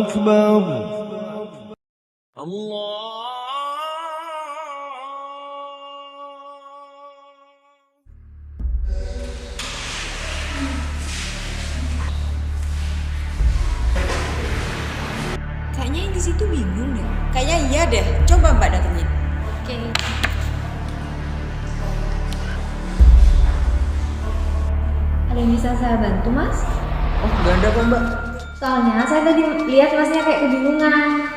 أكبر. Kayaknya yang di situ bingung deh. Kayaknya iya deh. Coba Mbak datengin. Oke. Ada yang bisa saya bantu, Mas? Oh, nggak ada kok mbak. Soalnya saya tadi lihat Masnya kayak kebingungan.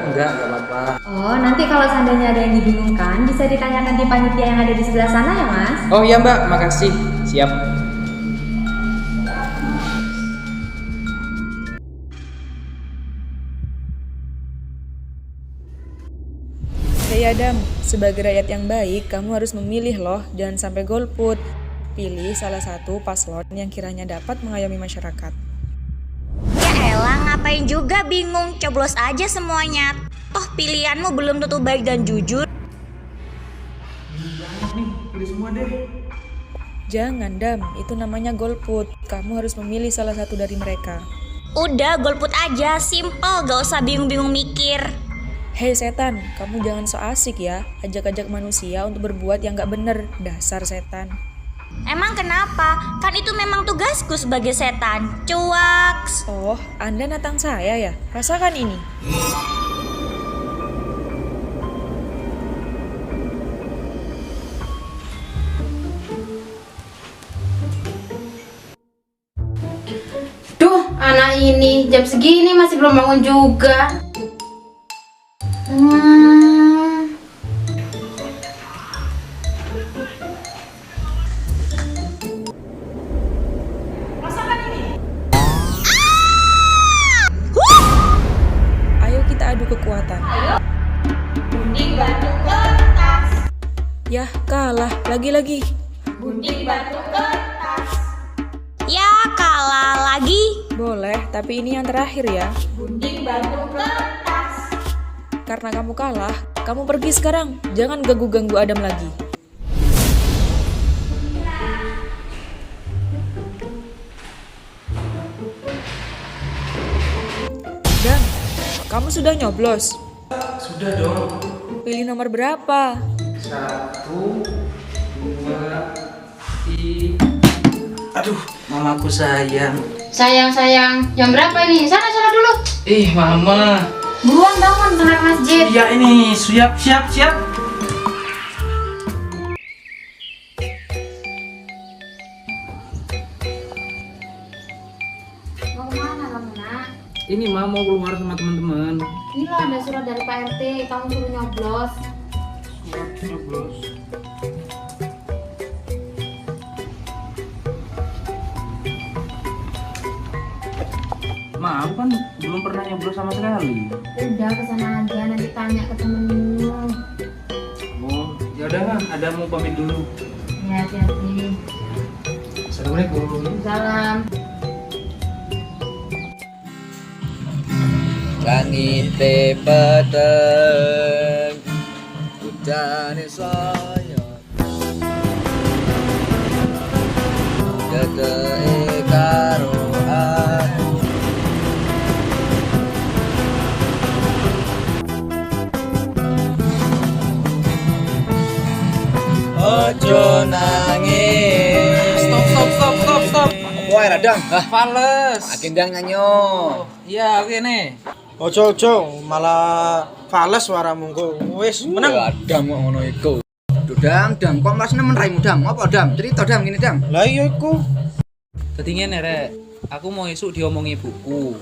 Enggak apa-apa. Oh, nanti kalau seandainya ada yang dibingungkan, bisa ditanyakan di panitia yang ada di sebelah sana ya, Mas? Oh iya mbak, makasih. Siap. Hei Adam, sebagai rakyat yang baik, kamu harus memilih loh, jangan sampai golput. Pilih salah satu paslon yang kiranya dapat mengayomi masyarakat. Ya elah, ngapain juga bingung, coblos aja semuanya. Toh pilihanmu belum tentu baik dan jujur. Pilih semua deh. Jangan Dam, itu namanya golput. Kamu harus memilih salah satu dari mereka. Udah golput aja, simple, gak usah bingung-bingung mikir. Hei setan, kamu jangan so asik ya, ajak-ajak manusia untuk berbuat yang gak bener, dasar setan. Emang kenapa? Kan itu memang tugasku sebagai setan. Cuaks. Oh, Anda natang saya ya? Rasakan ini. Duh, anak ini jam segini masih belum bangun juga. Ayo kita adu kekuatan. Gunting batu kertas. Yah, kalah. Lagi-lagi. Gunting batu kertas. Ya kalah lagi. Boleh, tapi ini yang terakhir ya. Gunting batu kertas. Karena kamu kalah, kamu pergi sekarang. Jangan ganggu-ganggu Adam lagi. Dan, kamu sudah nyoblos? Sudah dong. Pilih nomor berapa? 1, 2, 3. Aduh, mamaku sayang. Sayang, jam berapa ini? Sana dulu. Ih, mama. Buruan bangun berangkat masjid. Iya ini, siap. Mau kemana kamu, nak? Ini mama mau keluar sama teman-teman. Ini loh ada surat dari Pak RT, kamu suruh nyoblos. Nyoblos. Ma, aku kan belum pernah nyoblos sama sekali. Udah kesana aja, nanti tanya ke temenmu. Oh, ya udah kan, ada mau pamit dulu. Ya, hati-hati. Assalamualaikum. Salam. Langit peteng Hujan saya Dede karo aku Ojo nangis Stop. Wah, radang. Fales. Agendang nyanyo. Iya, oke nih. Ojo malah fales suaramu kok. Wis meneng. Radang kok ngono iku. Duh, Dam, kok mas nemen raimu, Dam? Apa, Dam? Cerita, Dam, gini, Dam. Lah iya iku. Dadi ngene rek, aku mau isuk diomongi buku.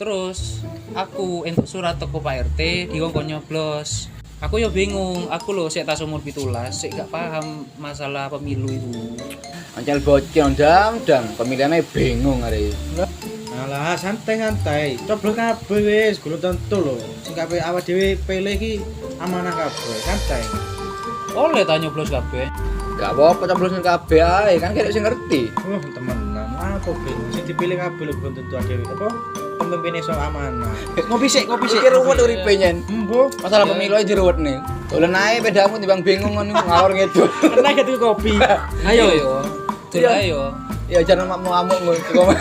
Terus aku entuk surat teko Pak RT dikongkon nyoblos. Aku ya bingung, aku lho sik tas umur 17, sik gak paham masalah pemilu itu. Ancal bocor, Dam. Pemilihannya bingung hari. Alah santai. Coblos kabeh wis, kulo tentu lho. Sing kabeh awak dhewe pilih iki amanah kabeh, santai. Oleh ta nyoblos kabeh. Gak apa-apa coblosin kabeh ae, kan kira sing ngerti. Temenan. Apa bingung sing dipilih kabeh lho belum tentu dhewe apa? Pemimpin iso amanah. Ngopi sik. Iki ruwet uripe nyen. Embo. Masalah pemilu aja ruwet nih. Dolen ae pedamu timbang bingung ngono ngalor ngidul. Enak gitu kopi. Ayo yo. Dul ayo. Ya jangan ngamuk-ngamuk ngono.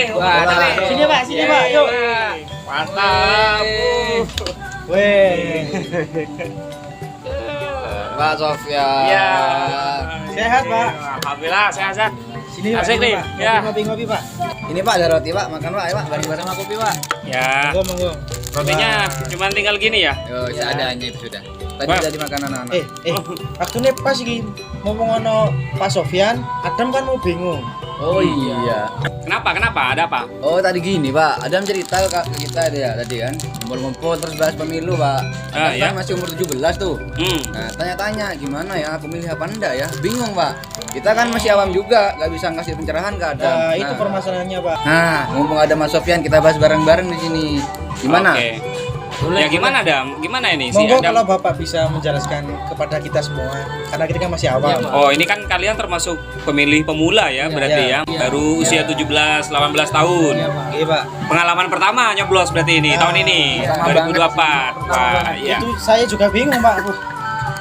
nih. Wah, Sini Pak, yuk. Mantap. Weh. Pak Sofyan. Iya. Sehat, Pak. Alhamdulillah sehat. Sini Pak, Asik sini, nih, Pak. ya. Ngopi-ngopi, Pak. Ini Pak ada roti Pak, makan Pak, ayo Pak, bareng-bareng sama kopi Pak. Ya. Monggo. Rotinya cuma tinggal gini ya. Yo, seadanya itu sudah. Tadi Wah. sudah dimakan anak-anak. Waktunya pas iki ngomong ono Pak Sofyan, Adam kan mau bingung. Oh iya. Kenapa? Ada apa? Oh tadi gini Pak, Adam cerita ke kita dia tadi kan, ngumpul-ngumpul terus bahas pemilu Pak. Ah, Adam iya. kan masih umur 17 tuh. Hmm. Nah tanya-tanya gimana ya aku milih apa enggak ya, bingung Pak. Kita kan masih awam juga, nggak bisa ngasih pencerahan ke Adam. Nah, itu permasalahannya, Pak. Nah, mumpung ada Mas Sofyan kita bahas bareng-bareng di sini. Gimana? Oke. Ya gimana Dam? Gimana ini si Monggo Adam? kalau Bapak bisa menjelaskan kepada kita semua, karena kita kan masih awam. Oh, ini kan kalian termasuk pemilih pemula ya, berarti ya. Baru usia 17, 18 tahun. Iya, Pak. Pengalaman pertama nyoblos berarti ini tahun ini Sama 2024. Wah, iya. Itu saya juga bingung, Pak.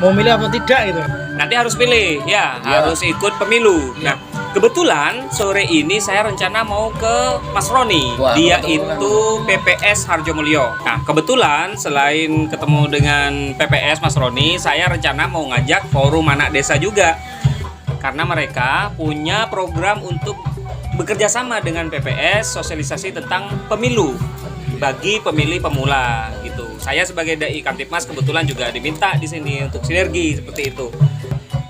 Mau milih apa tidak gitu. Nanti harus pilih ya, harus ikut pemilu. Nah, kebetulan sore ini saya rencana mau ke Mas Roni. Wah, Dia kebetulan. itu PPS Harjomulyo. Nah, kebetulan selain ketemu dengan PPS Mas Roni, saya rencana mau ngajak forum anak desa juga. Karena mereka punya program untuk bekerja sama dengan PPS sosialisasi tentang pemilu bagi pemilih pemula gitu. Saya sebagai dai Kamtipmas kebetulan juga diminta di sini untuk sinergi seperti itu.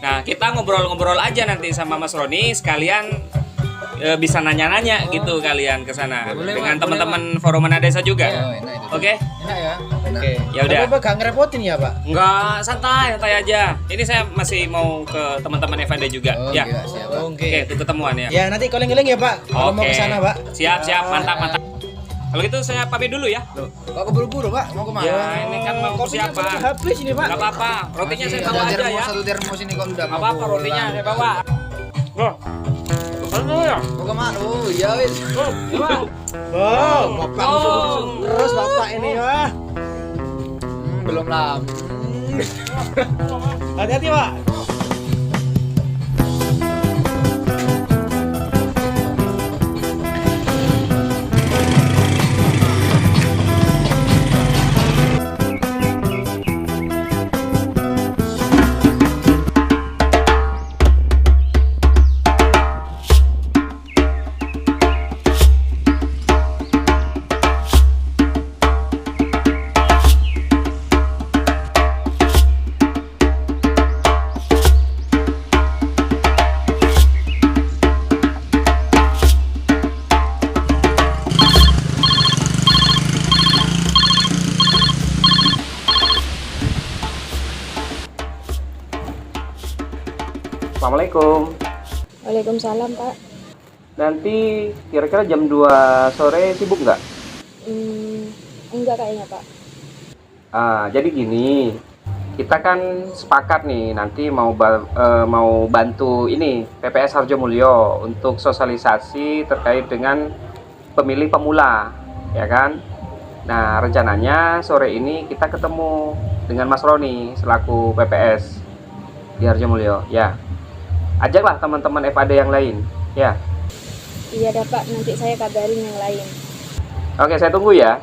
Nah, kita ngobrol-ngobrol aja nanti sama Mas Roni sekalian bisa nanya-nanya gitu kalian ke sana Boleh, dengan Pak, teman-teman forum anak desa juga. Oh, enak itu. Oke? Enak ya. Enak. Oke. Ya udah. Tapi Bapak gak ngerepotin ya, Pak? Enggak, santai aja. Ini saya masih mau ke teman-teman Evanda juga. Oh, Ya. gila, siap, Pak. Oke, itu ketemuan ya. Ya, nanti calling-calling ya, Pak. Kalau mau ke sana, Pak. Siap, mantap. Kalau gitu saya pamit dulu ya. Kok keburu-buru Pak? Mau kemana? Ya, ini kan mau Kopinya siapa? sudah habis ini, Pak. Enggak apa-apa. Rotinya saya bawa ada aja ya. Satu termos ini kok udah Enggak apa-apa, pulang. rotinya saya bawa. Loh. Aduh ya. Mau kemana? Oh iya wis. Wow, Bapak musuh-musuh terus Bapak ini, wah. Belum lama. Hati-hati, Pak. Assalamualaikum. Waalaikumsalam, Pak. Nanti kira-kira jam 2 sore sibuk nggak? Enggak kayaknya, Pak. Jadi gini, kita kan sepakat nih nanti mau bantu ini PPS Harjomulyo untuk sosialisasi terkait dengan pemilih pemula, ya kan? Nah, rencananya sore ini kita ketemu dengan Mas Roni selaku PPS di Harjomulyo, ya. Ajaklah teman-teman FAD yang lain, ya. Iya dah, Pak. Nanti saya kabarin yang lain. Oke, saya tunggu ya.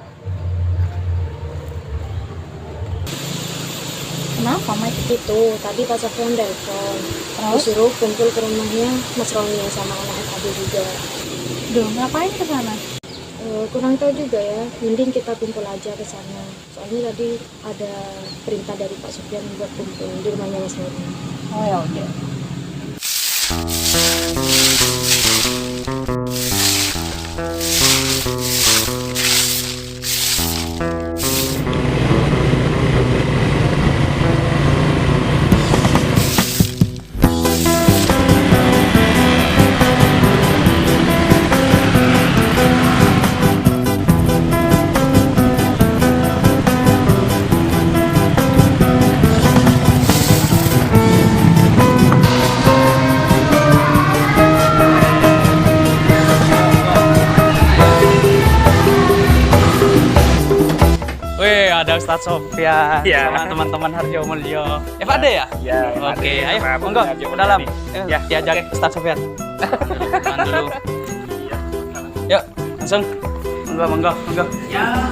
Kenapa, Mike? Itu, tadi Pak Sofyan telepon. Disuruh kumpul ke rumahnya Mas Roni sama anak FAD juga. Duh, ngapain ke sana? Kurang tahu juga ya. Mending kita kumpul aja ke sana. Soalnya tadi ada perintah dari Pak Sofyan buat kumpul di rumahnya Mas Roni. Oh ya udah. Wih, ada Ustadz Sofyan Iya. sama teman-teman Harjomulyo. FAD ya? Iya. Oke, ayo monggo ke dalam. Ya, diajak Ustadz Sofyan. Tahan dulu. Yuk, langsung. Monggo. Ya.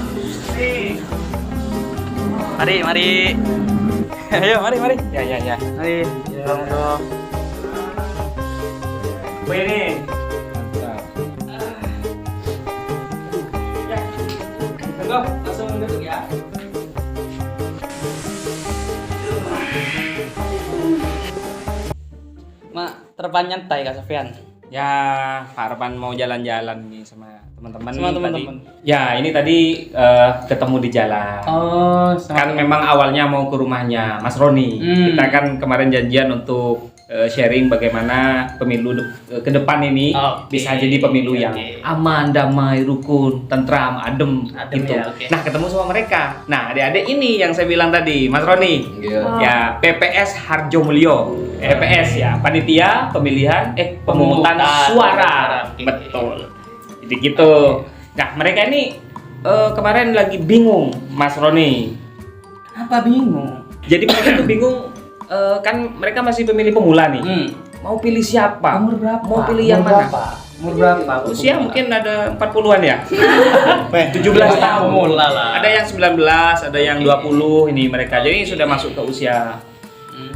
Mari. Ayo, mari. Ya. Mari. Monggo. Ini. Ya. Monggo, langsung duduk ya. Mak, terbang nyantai Kak Sofian. Ya, Pak Arpan mau jalan-jalan nih sama teman-teman. Sama nih teman-teman. tadi. Ya, ini tadi ketemu di jalan. Oh, Kan memang awalnya mau ke rumahnya Mas Roni. Kita kan kemarin janjian untuk sharing bagaimana pemilu ke depan ini bisa jadi pemilu yang aman, damai, rukun, tentram, adem gitu. Ya, Nah, ketemu sama mereka. Nah, adik-adik ini yang saya bilang tadi, Mas Roni. Ya, PPS Harjomulyo. PPS ya, panitia pemilihan pemungutan suara. Betul. Jadi gitu. Nah, mereka ini kemarin lagi bingung, Mas Roni. Apa bingung? Jadi mereka tuh bingung, kan mereka masih pemilih pemula nih. Mau pilih siapa? Umur berapa? Mau pilih yang mana? Umur berapa? Usia mungkin ada 40-an ya? 17 tahun. Pemula lah. Ada yang 19, ada yang 20 ini mereka. Jadi sudah masuk ke usia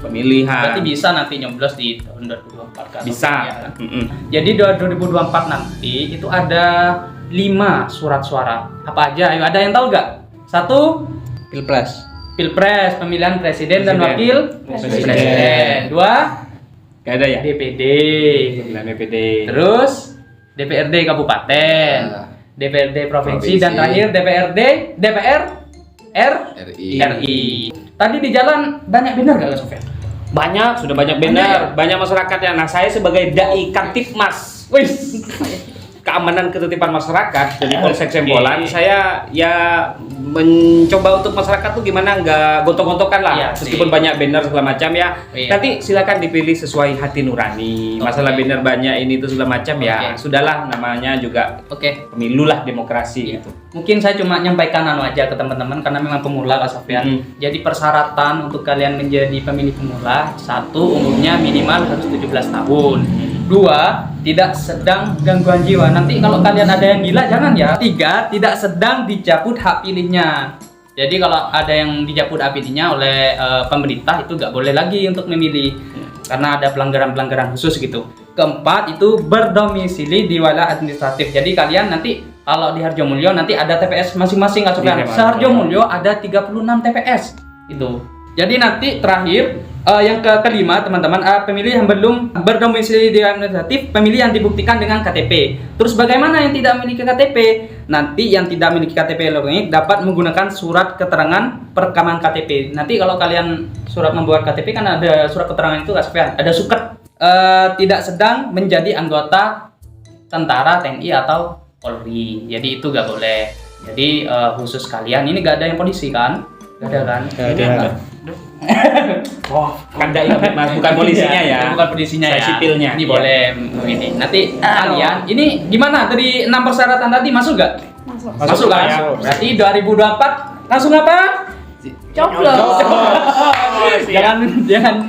pemilihan. Berarti bisa nanti nyoblos di tahun 2024 kan? Bisa. Ya. Jadi 2024 nanti itu ada 5 surat suara. Apa aja? Ayo, ada yang tahu nggak? 1. Pilpres, pemilihan presiden dan wakil presiden. 2. Gak ada ya? DPD. Pemilihan DPD. Terus DPRD kabupaten, DPRD provinsi, dan terakhir DPR RI. Tadi di jalan banyak benar gak Sofian? Banyak, sudah banyak benar. Banyak masyarakat yang. Nah, saya sebagai dai Kamtipmas, keamanan ketertiban masyarakat dari Polsek Sembolan, saya ya mencoba untuk masyarakat tuh gimana nggak gontok-gontokan lah, meskipun banyak banner segala macam ya. Nanti silakan dipilih sesuai hati nurani. Masalah banner banyak ini itu segala macam ya. Sudahlah, namanya juga pemilu lah, demokrasi gitu. Mungkin saya cuma nyampaikan aja ke teman-teman karena memang pemula Kak Sofian. Jadi persyaratan untuk kalian menjadi pemilih pemula, 1, umurnya minimal harus 17 tahun. 2, tidak sedang gangguan jiwa. Nanti kalau kalian ada yang gila jangan ya. 3, tidak sedang dicabut hak pilihnya. Jadi kalau ada yang dicabut hak pilihnya oleh pemerintah itu nggak boleh lagi untuk memilih karena ada pelanggaran-pelanggaran khusus gitu. 4, itu berdomisili di wilayah administratif. Jadi kalian nanti kalau di Harjomulyo nanti ada TPS masing-masing Kak Sofian. Harjomulyo ada 36 TPS itu. Jadi nanti terakhir yang kelima teman-teman, pemilih yang belum berdomisili di administratif, pemilih yang dibuktikan dengan KTP. Terus bagaimana yang tidak memiliki KTP? Nanti yang tidak memiliki KTP elektronik dapat menggunakan surat keterangan perekaman KTP. Nanti kalau kalian surat membuat KTP kan ada surat keterangan itu Kak Sofian, ada suket. Tidak sedang menjadi anggota tentara, TNI atau Polri. Jadi itu gak boleh. Jadi khusus kalian ini gak ada yang polisi kan? Gak ada kan? Gak ada. Kan Mas, bukan polisinya ya. Bukan polisinya ya. Sipilnya. Ini boleh ini. Nanti kalian ini gimana dari 6 persyaratan tadi masuk gak? Masuk kan? Ya. Berarti 2024 langsung apa? Coblos. Jangan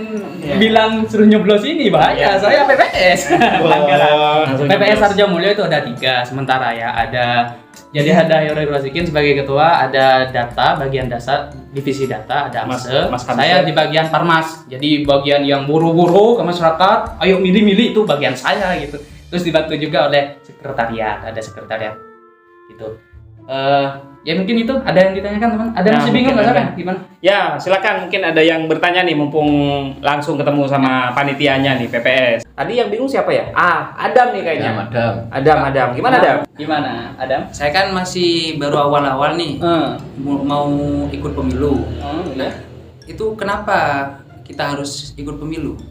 bilang suruh nyoblos ini bahaya. Saya PPS. PPS Harjomulyo itu ada 3 sementara ya. Jadi ada Hero Rosikin sebagai ketua, ada data bagian dasar divisi data, ada Amse. Saya di bagian Parmas. Jadi bagian yang buru-buru ke masyarakat, ayo milih-milih itu bagian saya gitu. Terus dibantu juga oleh sekretariat, ada sekretariat gitu. Ya mungkin itu ada yang ditanyakan teman. Ada yang masih bingung nggak Sofian? Gimana? Ya silakan, mungkin ada yang bertanya nih mumpung langsung ketemu sama panitianya nih PPS. Tadi yang bingung siapa ya? Adam nih kayaknya. Adam. Gimana Adam? Gimana Adam? Saya kan masih baru awal-awal nih mau ikut pemilu. Itu kenapa kita harus ikut pemilu?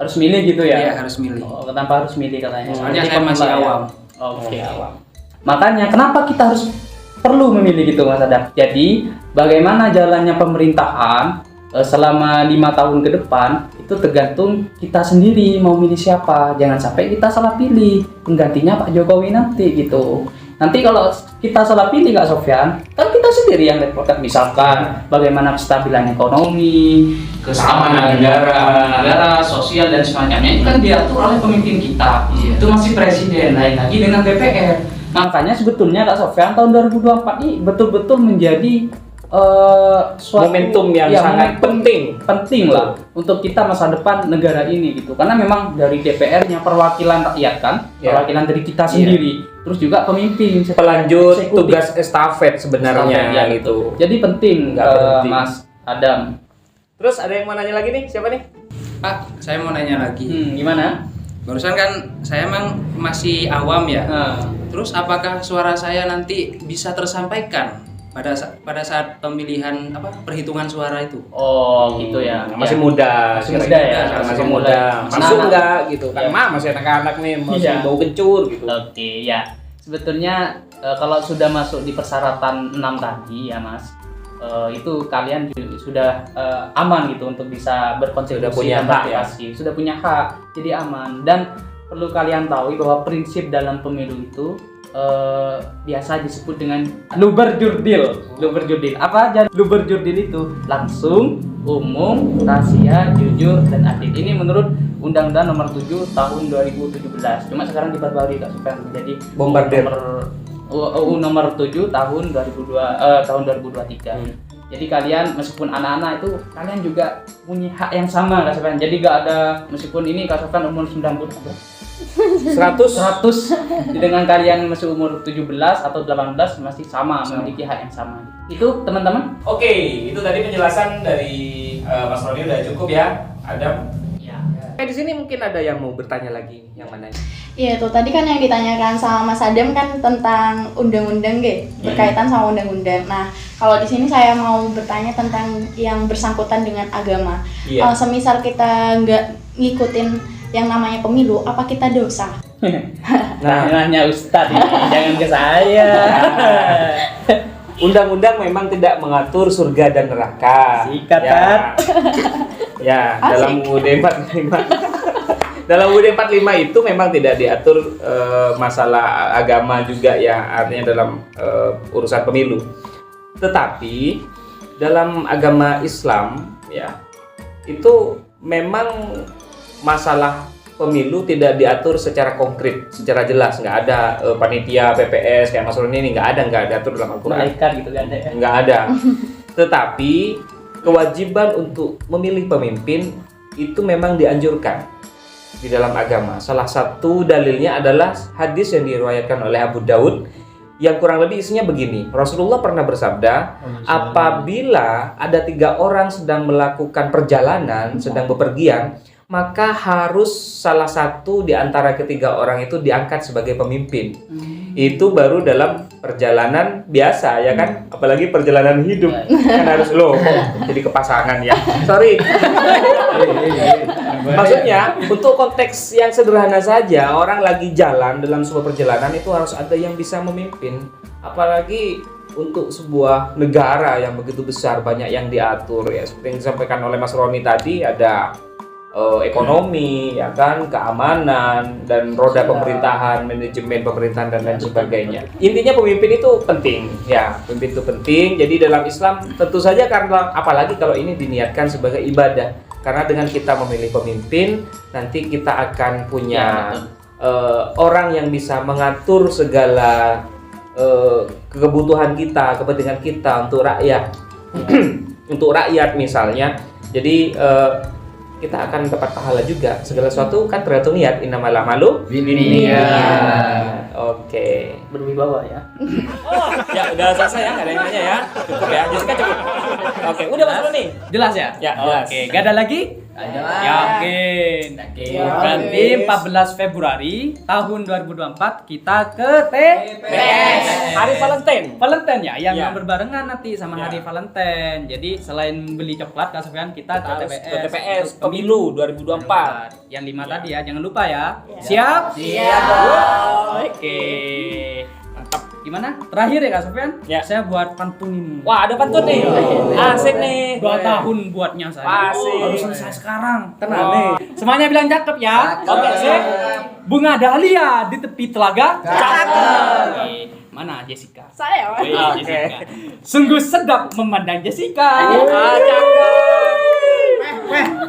Harus milih gitu ya? Iya harus milih. Kenapa harus milih katanya? Soalnya saya masih awam. Oke, awam. Makanya kenapa kita harus perlu memilih gitu Mas Adam? Jadi bagaimana jalannya pemerintahan selama 5 tahun ke depan itu tergantung kita sendiri mau milih siapa. Jangan sampai kita salah pilih penggantinya Pak Jokowi nanti gitu. Nanti kalau kita salah pilih Kak Sofian, kan kita sendiri yang repot. Misalkan bagaimana kestabilan ekonomi, keamanan negara, sosial dan semacamnya itu kan diatur oleh pemimpin kita. Itu masih presiden, lain lagi dengan DPR. Makanya sebetulnya Kak Sofyan tahun 2024 ini betul-betul menjadi suatu momentum yang sangat penting lah untuk kita masa depan negara ini gitu. Karena memang dari DPR-nya perwakilan rakyat kan, perwakilan dari kita sendiri. Terus juga pemimpin, pelanjut tugas estafet sebenarnya gitu. Jadi penting Mas Adam. Terus ada yang mau nanya lagi nih? Siapa nih? Pak, saya mau nanya lagi. Gimana? Barusan kan saya emang masih awam ya. Terus apakah suara saya nanti bisa tersampaikan pada saat pemilihan perhitungan suara itu? Oh gitu ya. Masih muda, masih muda. Masuk enggak gitu kan? Masih anak-anak nih, masih bau kencur gitu. Oke, ya. Sebetulnya kalau sudah masuk di persyaratan 6 tadi ya Mas, itu kalian sudah aman gitu untuk bisa berkontribusi, sudah punya hak ya. Sudah punya hak, jadi aman. Dan perlu kalian tahu bahwa prinsip dalam pemilu itu biasa disebut dengan luberjurdil. Apa aja luberjurdil itu? Langsung, umum, rahasia, jujur, dan adil. Ini menurut Undang-Undang Nomor 7 Tahun 2017. Cuma sekarang diperbarui Kak Sofyan menjadi bombardir nomor 7 tahun 2023. Jadi kalian meskipun anak-anak itu kalian juga punya hak yang sama Kak Sofyan. Jadi gak ada meskipun ini Kak Sofyan umur 90 100 dengan kalian masih umur 17 atau 18 masih sama memiliki hak yang sama. Itu teman-teman. Oke, itu tadi penjelasan dari Mas Roni udah cukup ya. Adam. Ya. Di sini mungkin ada yang mau bertanya lagi, yang mana? Iya tuh tadi kan yang ditanyakan sama Mas Adam kan tentang undang-undang berkaitan sama undang-undang. Nah kalau di sini saya mau bertanya tentang yang bersangkutan dengan agama. Semisal kita nggak ngikutin yang namanya pemilu, apa kita dosa? Nah, nanya Ustadz, jangan ke saya. Undang-undang memang tidak mengatur surga dan neraka. Sikat ya, dalam UUD 45. Dalam UUD 45 itu memang tidak diatur masalah agama juga ya, artinya dalam urusan pemilu. Tetapi dalam agama Islam ya, itu memang masalah pemilu tidak diatur secara konkret, secara jelas, nggak ada panitia PPS kayak Mas Roni ini nggak ada diatur dalam Al-Quran. Gitu nggak ada ya? Nggak ada. Tetapi kewajiban untuk memilih pemimpin itu memang dianjurkan di dalam agama. Salah satu dalilnya adalah hadis yang diriwayatkan oleh Abu Daud yang kurang lebih isinya begini. Rasulullah pernah bersabda, apabila ada 3 orang sedang melakukan perjalanan, sedang bepergian, maka harus salah satu di antara ketiga orang itu diangkat sebagai pemimpin. Itu baru dalam perjalanan biasa ya kan, apalagi perjalanan hidup kan harus jadi kepasangan ya. Sorry. Maksudnya untuk konteks yang sederhana saja, orang lagi jalan dalam sebuah perjalanan itu harus ada yang bisa memimpin. Apalagi untuk sebuah negara yang begitu besar, banyak yang diatur ya. Seperti yang disampaikan oleh Mas Roni tadi, ada ekonomi, ya kan, keamanan, dan roda pemerintahan, manajemen pemerintahan dan lain sebagainya. Intinya pemimpin itu penting, ya, pemimpin itu penting. Jadi dalam Islam tentu saja karena apalagi kalau ini diniatkan sebagai ibadah, karena dengan kita memilih pemimpin, nanti kita akan punya orang yang bisa mengatur segala kebutuhan kita, kepentingan kita untuk rakyat, untuk rakyat misalnya. Jadi kita akan dapat pahala juga. Segala sesuatu kan tergantung niat. Innamal a'malu binniyat. Oke. Berwibawa ya. Ya udah selesai ya, nggak ada yang nanya ya. Cukup ya, Jessica cukup. Oke, udah Mas Roni. Jelas ya? Ya, jelas. Oke, nggak ada lagi? Yakin. Berarti 14 Februari tahun 2024 kita ke TPS. Hari Valentine ya, yang berbarengan nanti sama hari Valentine. Jadi selain beli coklat Kak Sofyan, kita ke TPS pemilu 2024. Yang 5 tadi ya, jangan lupa ya. Siap? Siap. Oke. Mantap. Gimana? Terakhir ya Kak Sofyan? Ya. Saya buat pantun ini. Wah, ada pantun nih. Asik nih. 2 tahun buatnya saya. Asik. Harus selesai sekarang. Tenang nih. Semuanya bilang cakep ya. Oke, sip. Bunga dahlia di tepi telaga. Cakep. Mana Jessica? Saya, Mas. Oke. Sungguh sedap memandang Jessica.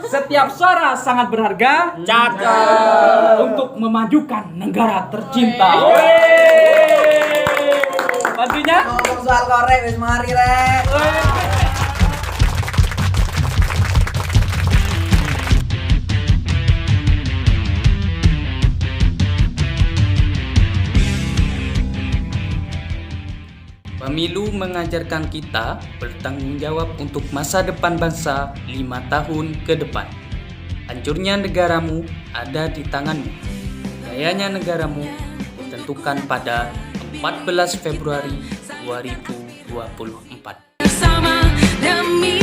Setiap suara sangat berharga. Cakep. Untuk memajukan negara tercinta. Bantunya? Ngomong soal korek wis mari rek. Pemilu mengajarkan kita bertanggung jawab untuk masa depan bangsa 5 tahun ke depan. Hancurnya negaramu ada di tanganmu. Jayanya negaramu ditentukan pada 14 Februari 2024. Bersama demi